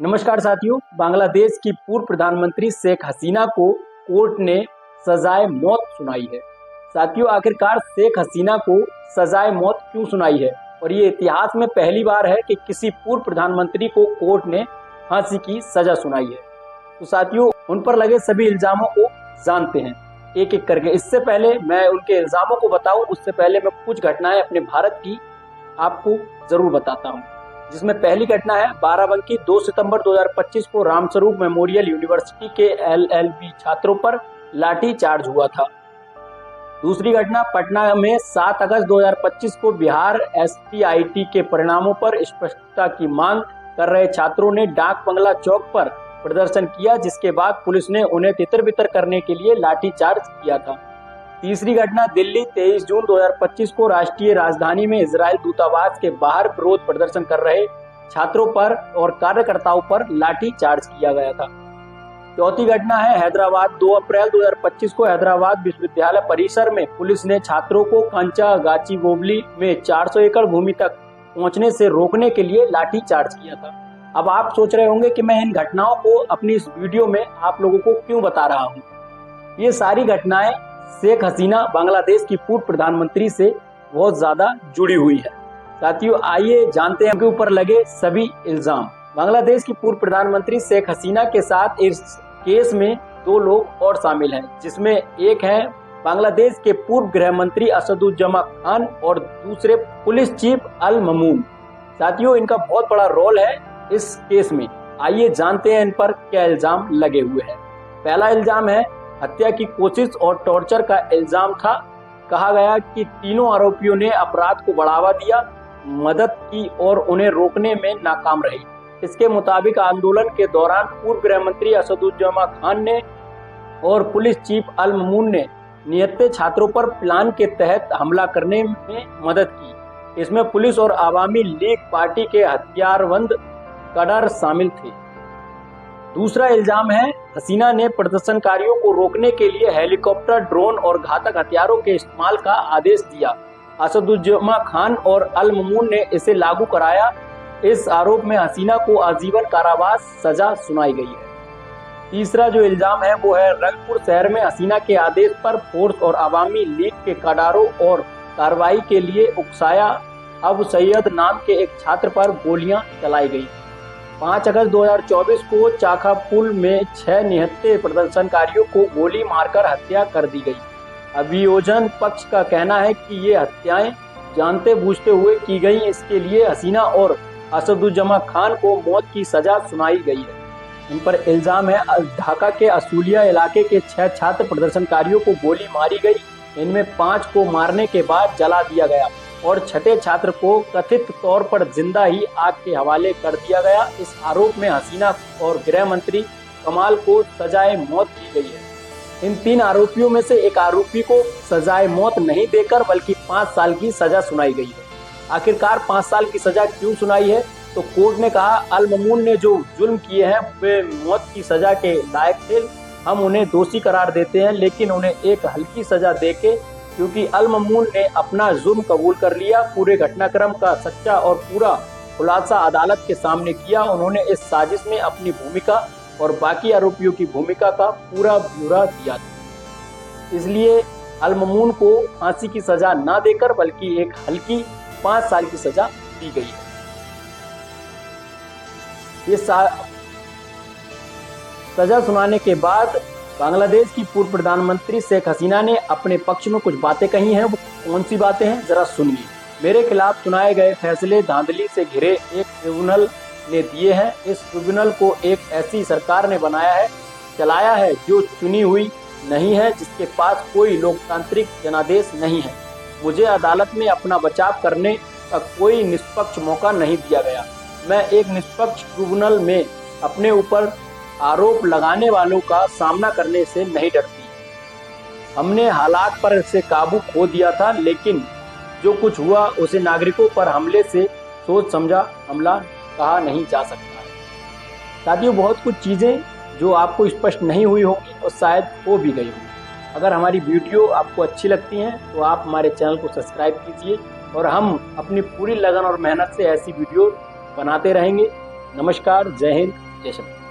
नमस्कार साथियों, बांग्लादेश की पूर्व प्रधानमंत्री शेख हसीना को कोर्ट ने सजाए मौत सुनाई है। साथियों, आखिरकार शेख हसीना को सजाए मौत क्यों सुनाई है और ये इतिहास में पहली बार है कि किसी पूर्व प्रधानमंत्री को कोर्ट ने फांसी की सजा सुनाई है। तो साथियों, उन पर लगे सभी इल्जामों को जानते हैं एक एक करके। इससे पहले मैं उनके इल्जामों को बताऊं, उससे पहले मैं कुछ घटनाएं अपने भारत की आपको जरूर बताता हूं। जिसमें पहली घटना है बाराबंकी 2 सितंबर 2025 को रामस्वरूप मेमोरियल यूनिवर्सिटी के LLB छात्रों पर लाठी चार्ज हुआ था। दूसरी घटना पटना में 7 अगस्त 2025 को बिहार STIT के परिणामों पर स्पष्टता की मांग कर रहे छात्रों ने डाक बंगला चौक पर प्रदर्शन किया, जिसके बाद पुलिस ने उन्हें तितर बितर करने के लिए लाठी चार्ज किया था। तीसरी घटना दिल्ली 23 जून 2025 को राष्ट्रीय राजधानी में इजरायल दूतावास के बाहर विरोध प्रदर्शन कर रहे छात्रों पर और कार्यकर्ताओं पर लाठी चार्ज किया गया था। चौथी घटना है हैदराबाद 2 अप्रैल 2025 को हैदराबाद विश्वविद्यालय परिसर में पुलिस ने छात्रों को कंचा गाचीबोवली में 400 एकड़ भूमि तक पहुंचने से रोकने के लिए लाठी चार्ज किया था। अब आप सोच रहे होंगे कि मैं इन घटनाओं को अपनी इस वीडियो में आप लोगों को क्यों बता रहा हूँ। ये सारी घटनाएं शेख हसीना बांग्लादेश की पूर्व प्रधानमंत्री से बहुत ज्यादा जुड़ी हुई है। साथियों, आइए जानते हैं उनके ऊपर लगे सभी इल्जाम। बांग्लादेश की पूर्व प्रधानमंत्री शेख हसीना के साथ इस केस में 2 लोग और शामिल हैं, जिसमें एक है बांग्लादेश के पूर्व गृह मंत्री असदुज्जमा खान और दूसरे पुलिस चीफ अल ममून। साथियों, इनका बहुत बड़ा रोल है इस केस में। आइए जानते हैं इन पर क्या इल्जाम लगे हुए हैं। पहला इल्जाम है हत्या की कोशिश और टॉर्चर का इल्जाम था। कहा गया कि तीनों आरोपियों ने अपराध को बढ़ावा दिया, मदद की और उन्हें रोकने में नाकाम रही। इसके मुताबिक आंदोलन के दौरान पूर्व गृह मंत्री असदुज्जमा खान ने और पुलिस चीफ अल ममून ने नियत्ते छात्रों पर प्लान के तहत हमला करने में मदद की। इसमें पुलिस और आवामी लीग पार्टी के हथियारबंद कैडर शामिल थे। दूसरा इल्जाम है हसीना ने प्रदर्शनकारियों को रोकने के लिए हेलीकॉप्टर, ड्रोन और घातक हथियारों के इस्तेमाल का आदेश दिया। असदुज्जमा खान और अल ममून ने इसे लागू कराया। इस आरोप में हसीना को आजीवन कारावास सजा सुनाई गई है। तीसरा जो इल्जाम है वो है रंगपुर शहर में हसीना के आदेश पर फोर्स और आवामी लीग के कैडरों और कार्रवाई के लिए उकसाया अबू सैयद नाम के एक छात्र पर गोलियां चलाई गई। 5 अगस्त 2024 को चाखा पुल में 6 निहत्थे प्रदर्शनकारियों को गोली मारकर हत्या कर दी गई। अभियोजन पक्ष का कहना है कि ये हत्याएं जानते बूझते हुए की गई। इसके लिए हसीना और असदुज्जमा खान को मौत की सजा सुनाई गई है। इन पर इल्जाम है ढाका के असूलिया इलाके के 6 छात्र प्रदर्शनकारियों को गोली मारी गई। इनमें 5 को मारने के बाद जला दिया गया और 6ठे छात्र को कथित तौर पर जिंदा ही आग के हवाले कर दिया गया। इस आरोप में हसीना और गृह मंत्री कमाल को सजाए मौत की गई है। इन 3 आरोपियों में से एक आरोपी को सजाए मौत नहीं देकर बल्कि 5 साल की सजा सुनाई गई है। आखिरकार 5 साल की सजा क्यों सुनाई है? तो कोर्ट ने कहा अल ममून ने जो जुल्म किए हैं वे मौत की सजा के लायक थे। हम उन्हें दोषी करार देते हैं, लेकिन उन्हें एक हल्की सजा देके, क्योंकि अल ममून ने अपना जुर्म कबूल कर लिया, पूरे घटनाक्रम का सच्चा और पूरा खुलासा अदालत के सामने किया। उन्होंने इस साजिश में अपनी भूमिका और बाकी आरोपियों की भूमिका का पूरा ब्यौरा दिया था। इसलिए अल ममून को फांसी की सजा ना देकर बल्कि एक हल्की 5 साल की सजा दी गई है। ये सजा सुनाने के बाद बांग्लादेश की पूर्व प्रधानमंत्री शेख हसीना ने अपने पक्ष में कुछ बातें कही हैं। वो कौन सी बातें हैं, जरा सुनिए। मेरे खिलाफ सुनाए गए फैसले धांधली से घिरे एक ट्रिब्यूनल ने दिए हैं। इस ट्रिब्यूनल को एक ऐसी सरकार ने बनाया है, चलाया है जो चुनी हुई नहीं है, जिसके पास कोई लोकतांत्रिक जनादेश नहीं है। मुझे अदालत में अपना बचाव करने का कोई निष्पक्ष मौका नहीं दिया गया। मैं एक निष्पक्ष ट्रिब्यूनल में अपने ऊपर आरोप लगाने वालों का सामना करने से नहीं डरती। हमने हालात पर से काबू खो दिया था, लेकिन जो कुछ हुआ उसे नागरिकों पर हमले से सोच समझा हमला कहा नहीं जा सकता है। साथियों, बहुत कुछ चीज़ें जो आपको स्पष्ट नहीं हुई होंगी और शायद हो भी गई होंगी। अगर हमारी वीडियो आपको अच्छी लगती हैं तो आप हमारे चैनल को सब्सक्राइब कीजिए और हम अपनी पूरी लगन और मेहनत से ऐसी वीडियो बनाते रहेंगे। नमस्कार, जय हिंद, जय श्री राम।